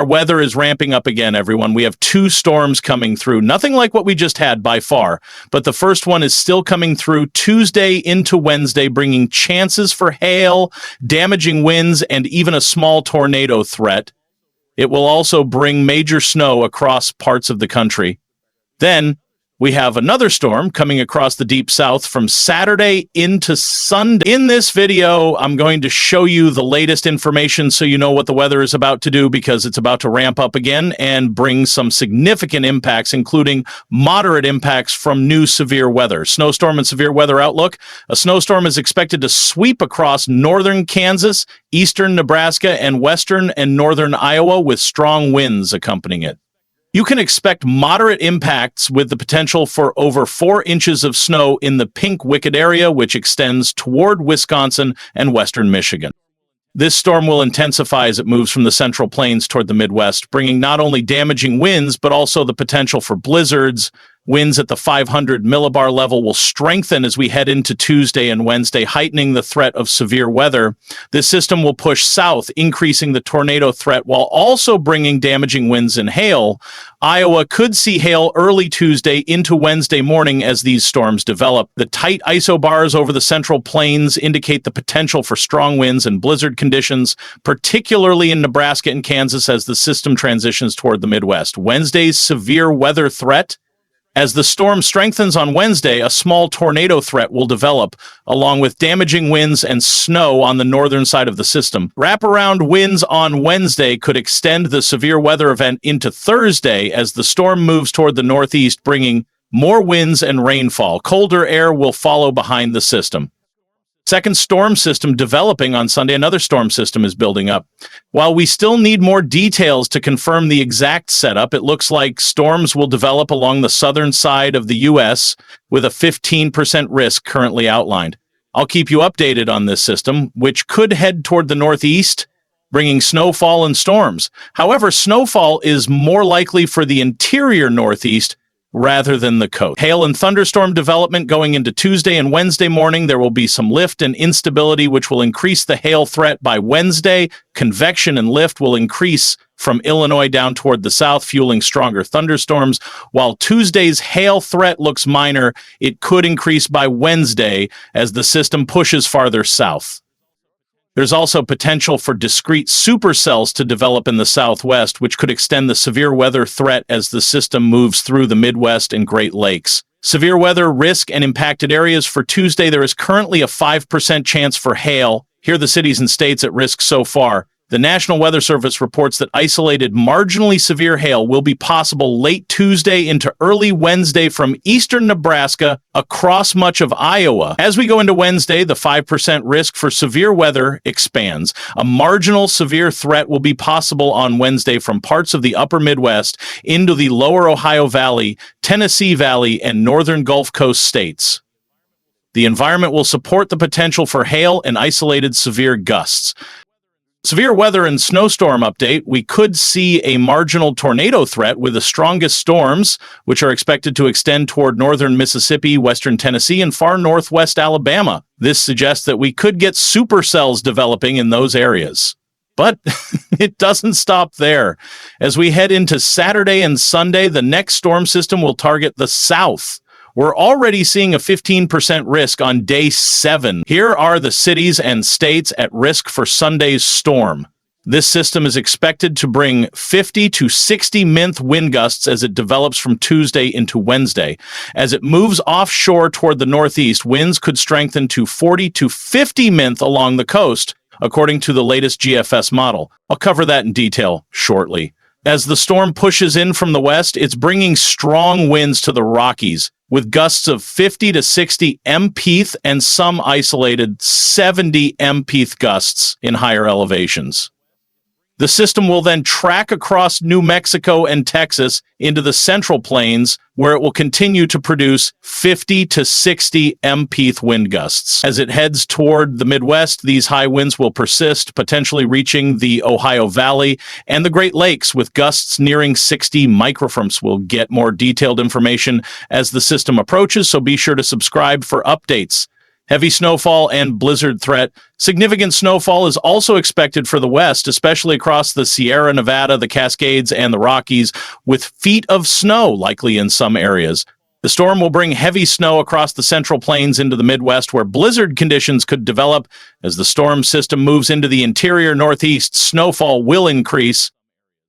weather is ramping up again, everyone. We have 2 storms coming through. Nothing like what we just had by far, but the first one is still coming through Tuesday into Wednesday, bringing chances for hail, damaging winds, and even a small tornado threat. It will also bring major snow across parts of the country. Then we have another storm coming across the deep south from Saturday into Sunday. In this video, I'm going to show you the latest information so you know what the weather is about to do, because it's about to ramp up again and bring some significant impacts, including moderate impacts from new severe weather. Snowstorm and severe weather outlook. A snowstorm is expected to sweep across northern Kansas, eastern Nebraska, and western and northern Iowa with strong winds accompanying it. You can expect moderate impacts with the potential for over 4 inches of snow in the Pink Wicked area, which extends toward Wisconsin and western Michigan. This storm will intensify as it moves from the Central Plains toward the Midwest, bringing not only damaging winds, but also the potential for blizzards. Winds at the 500 millibar level will strengthen as we head into Tuesday and Wednesday, heightening the threat of severe weather. This system will push south, increasing the tornado threat while also bringing damaging winds and hail. Iowa could see hail early Tuesday into Wednesday morning as these storms develop. The tight isobars over the Central Plains indicate the potential for strong winds and blizzard conditions, particularly in Nebraska and Kansas as the system transitions toward the Midwest. Wednesday's severe weather threat. As the storm strengthens on Wednesday, a small tornado threat will develop, along with damaging winds and snow on the northern side of the system. Wraparound winds on Wednesday could extend the severe weather event into Thursday as the storm moves toward the northeast, bringing more winds and rainfall. Colder air will follow behind the system. Second storm system developing on Sunday. Another storm system is building up. While we still need more details to confirm the exact setup, it looks like storms will develop along the southern side of the U.S. with a 15% risk currently outlined. I'll keep you updated on this system, which could head toward the northeast, bringing snowfall and storms. However, snowfall is more likely for the interior northeast rather than the coast. Hail and thunderstorm development going into Tuesday and Wednesday morning. There will be some lift and instability, which will increase the hail threat by Wednesday. Convection and lift will increase from Illinois down toward the south, fueling stronger thunderstorms. While Tuesday's hail threat looks minor, it could increase by Wednesday as the system pushes farther south. There's also potential for discrete supercells to develop in the southwest, which could extend the severe weather threat as the system moves through the Midwest and Great Lakes. Severe weather risk and impacted areas for Tuesday. There is currently a 5% chance for hail. Here are the cities and states at risk so far. The National Weather Service reports that isolated marginally severe hail will be possible late Tuesday into early Wednesday from eastern Nebraska across much of Iowa. As we go into Wednesday, the 5% risk for severe weather expands. A marginal severe threat will be possible on Wednesday from parts of the upper Midwest into the lower Ohio Valley, Tennessee Valley, and northern Gulf Coast states. The environment will support the potential for hail and isolated severe gusts. Severe weather and snowstorm update. We could see a marginal tornado threat with the strongest storms, which are expected to extend toward northern Mississippi, western Tennessee, and far northwest Alabama. This suggests that we could get supercells developing in those areas. But it doesn't stop there. As we head into Saturday and Sunday, the next storm system will target the south. We're already seeing a 15% risk on day 7. Here are the cities and states at risk for Sunday's storm. This system is expected to bring 50 to 60 mph wind gusts as it develops from Tuesday into Wednesday. As it moves offshore toward the northeast, winds could strengthen to 40 to 50 mph along the coast, according to the latest GFS model. I'll cover that in detail shortly. As the storm pushes in from the west, it's bringing strong winds to the Rockies, with gusts of 50 to 60 mph and some isolated 70 mph gusts in higher elevations. The system will then track across New Mexico and Texas into the Central Plains, where it will continue to produce 50 to 60 mph wind gusts. As it heads toward the Midwest, these high winds will persist, potentially reaching the Ohio Valley and the Great Lakes, with gusts nearing 60 microfroms. We'll get more detailed information as the system approaches, so be sure to subscribe for updates. Heavy snowfall and blizzard threat. Significant snowfall is also expected for the west, especially across the Sierra Nevada, the Cascades, and the Rockies, with feet of snow likely in some areas. The storm will bring heavy snow across the Central Plains into the Midwest, where blizzard conditions could develop. As the storm system moves into the interior Northeast, snowfall will increase.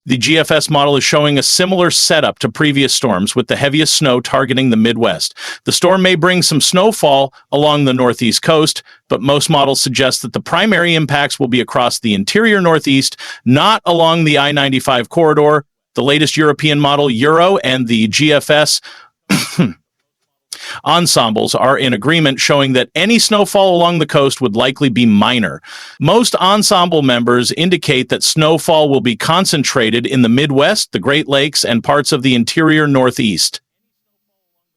The GFS model is showing a similar setup to previous storms, with the heaviest snow targeting the Midwest. The storm may bring some snowfall along the Northeast coast, but most models suggest that the primary impacts will be across the interior Northeast, not along the I-95 corridor. The latest European model, Euro, and the GFS ensembles are in agreement, showing that any snowfall along the coast would likely be minor. Most ensemble members indicate that snowfall will be concentrated in the Midwest, the Great Lakes, and parts of the interior Northeast.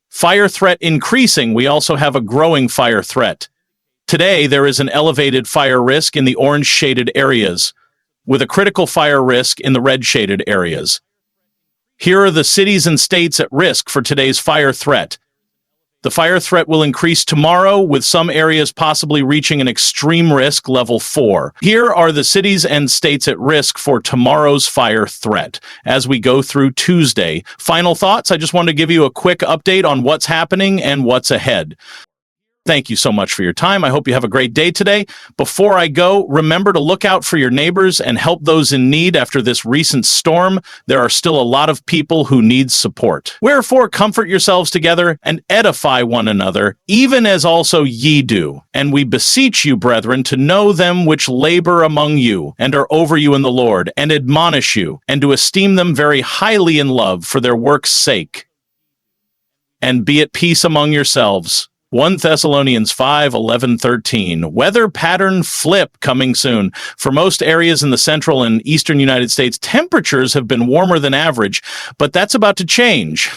Fire threat increasing. We also have a growing fire threat. Today, there is an elevated fire risk in the orange-shaded areas, with a critical fire risk in the red-shaded areas. Here are the cities and states at risk for today's fire threat. The fire threat will increase tomorrow, with some areas possibly reaching an extreme risk level 4. Here are the cities and states at risk for tomorrow's fire threat as we go through Tuesday. Final thoughts? I just wanted to give you a quick update on what's happening and what's ahead. Thank you so much for your time. I hope you have a great day today. Before I go, remember to look out for your neighbors and help those in need after this recent storm. There are still a lot of people who need support. Wherefore, comfort yourselves together and edify one another, even as also ye do. And we beseech you, brethren, to know them which labor among you and are over you in the Lord, and admonish you, and to esteem them very highly in love for their work's sake. And be at peace among yourselves. 1 Thessalonians 5:11-13. Weather pattern flip coming soon. For most areas in the central and eastern United States, temperatures have been warmer than average, but that's about to change.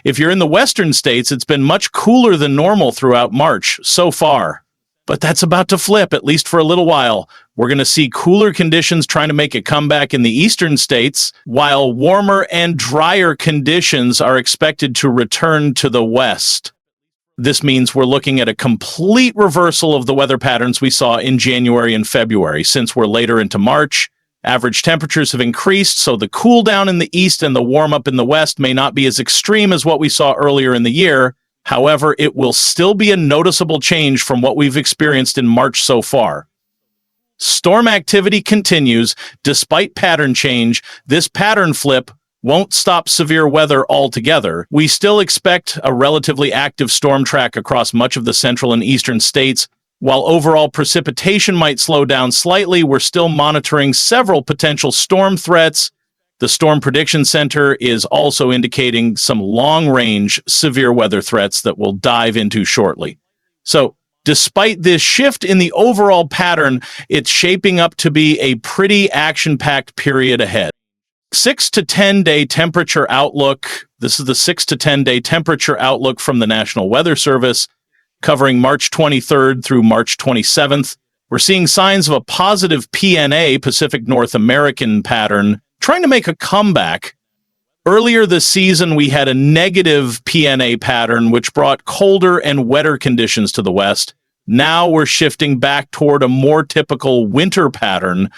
If you're in the western states, it's been much cooler than normal throughout March so far. But that's about to flip, at least for a little while. We're going to see cooler conditions trying to make a comeback in the eastern states, while warmer and drier conditions are expected to return to the west. This means we're looking at a complete reversal of the weather patterns we saw in January and February. Since we're later into March, average temperatures have increased, so the cool down in the east and the warm up in the west may not be as extreme as what we saw earlier in the year. However, it will still be a noticeable change from what we've experienced in March so far. Storm activity continues. Despite pattern change, this pattern flip won't stop severe weather altogether. We still expect a relatively active storm track across much of the central and eastern states. While overall precipitation might slow down slightly, we're still monitoring several potential storm threats. The Storm Prediction Center is also indicating some long-range severe weather threats that we'll dive into shortly. So, despite this shift in the overall pattern, it's shaping up to be a pretty action-packed period ahead. 6 to 10 day temperature outlook. This is the 6 to 10 day temperature outlook from the National Weather Service, covering March 23rd through March 27th. We're seeing signs of a positive PNA, Pacific North American pattern, trying to make a comeback. Earlier this season, we had a negative PNA pattern, which brought colder and wetter conditions to the west. Now we're shifting back toward a more typical winter pattern.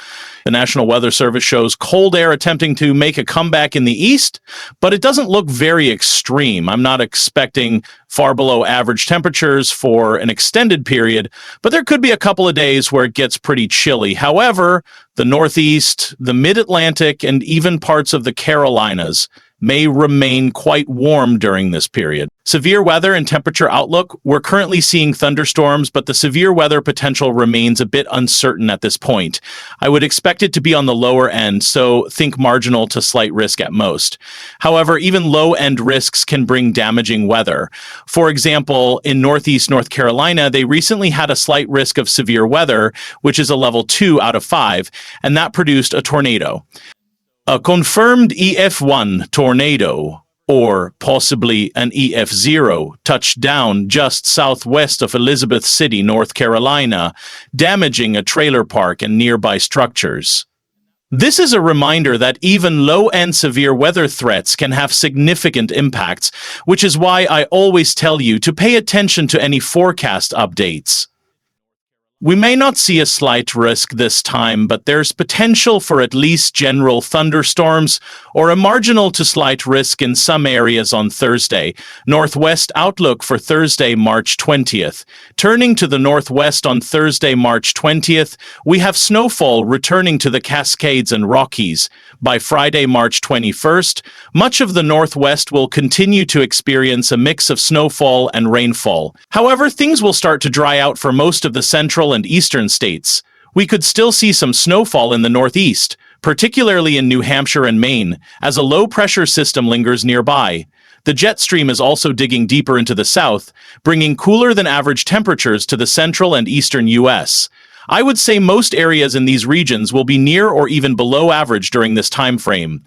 The National Weather Service shows cold air attempting to make a comeback in the east, but it doesn't look very extreme. I'm not expecting far below average temperatures for an extended period, but there could be a couple of days where it gets pretty chilly. However, the Northeast, the Mid-Atlantic, and even parts of the Carolinas may remain quite warm during this period. Severe weather and temperature outlook. We're currently seeing thunderstorms, but the severe weather potential remains a bit uncertain at this point. I would expect it to be on the lower end, so think marginal to slight risk at most. However, even low-end risks can bring damaging weather. For example, in Northeast North Carolina, they recently had a slight risk of severe weather, which is a level 2 out of 5, and that produced a tornado. A confirmed EF1 tornado, or possibly an EF0, touched down just southwest of Elizabeth City, North Carolina, damaging a trailer park and nearby structures. This is a reminder that even low-end severe weather threats can have significant impacts, which is why I always tell you to pay attention to any forecast updates. We may not see a slight risk this time, but there's potential for at least general thunderstorms or a marginal to slight risk in some areas on Thursday. Northwest outlook for Thursday, March 20th. Turning to the northwest on Thursday, March 20th, we have snowfall returning to the Cascades and Rockies. By Friday, March 21st, much of the northwest will continue to experience a mix of snowfall and rainfall. However, things will start to dry out for most of the central and eastern states. We could still see some snowfall in the northeast, particularly in New Hampshire and Maine, as a low-pressure system lingers nearby. The jet stream is also digging deeper into the south, bringing cooler-than-average temperatures to the central and eastern U.S. I would say most areas in these regions will be near or even below average during this time frame.